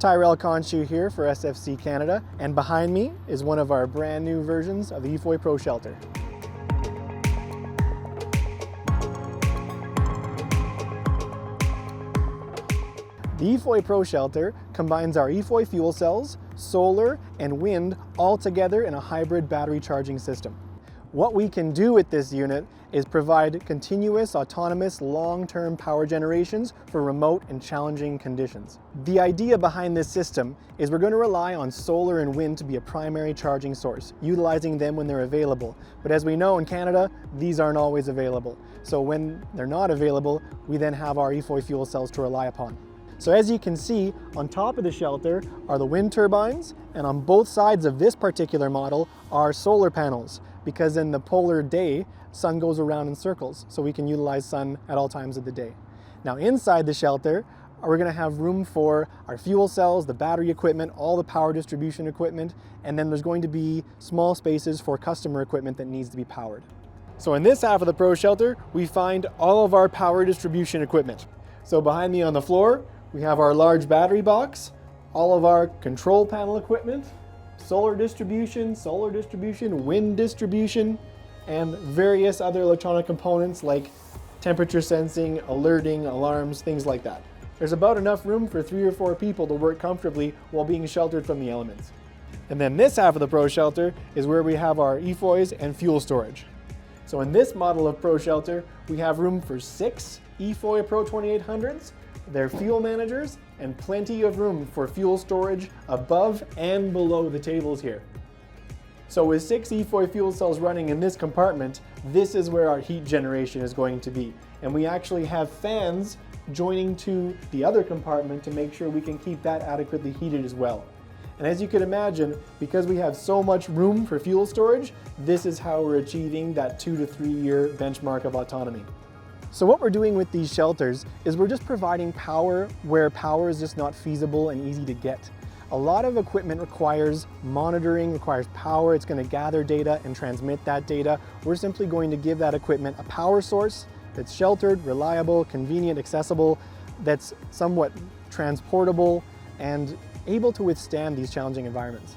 Tyrell Conchu here for SFC Canada, and behind me is one of our brand new versions of the EFOY ProShelter. The EFOY ProShelter combines our EFOY fuel cells, solar, and wind all together in a hybrid battery charging system. What we can do with this unit is provide continuous, autonomous, long-term power generations for remote and challenging conditions. The idea behind this system is we're going to rely on solar and wind to be a primary charging source, utilizing them when they're available. But as we know in Canada, these aren't always available. So when they're not available, we then have our EFOY fuel cells to rely upon. So as you can see, on top of the shelter are the wind turbines, and on both sides of this particular model are solar panels, because in the polar day, sun goes around in circles, so we can utilize sun at all times of the day. Now inside the shelter, we're going to have room for our fuel cells, the battery equipment, all the power distribution equipment, and then there's going to be small spaces for customer equipment that needs to be powered. So in this half of the ProShelter, we find all of our power distribution equipment. So behind me on the floor, we have our large battery box, all of our control panel equipment, solar distribution, wind distribution, and various other electronic components like temperature sensing, alerting, alarms, things like that. There's about enough room for 3 or 4 people to work comfortably while being sheltered from the elements. And then this half of the ProShelter is where we have our EFOYs and fuel storage. So in this model of ProShelter, we have room for 6 EFOY Pro 2800s, their fuel managers, and plenty of room for fuel storage above and below the tables here. So with 6 EFOY fuel cells running in this compartment, this is where our heat generation is going to be. And we actually have fans joining to the other compartment to make sure we can keep that adequately heated as well. And as you can imagine, because we have so much room for fuel storage, this is how we're achieving that 2 to 3 year benchmark of autonomy. So what we're doing with these shelters is we're just providing power where power is just not feasible and easy to get. A lot of equipment requires monitoring, requires power. It's going to gather data and transmit that data. We're simply going to give that equipment a power source that's sheltered, reliable, convenient, accessible, that's somewhat transportable and able to withstand these challenging environments.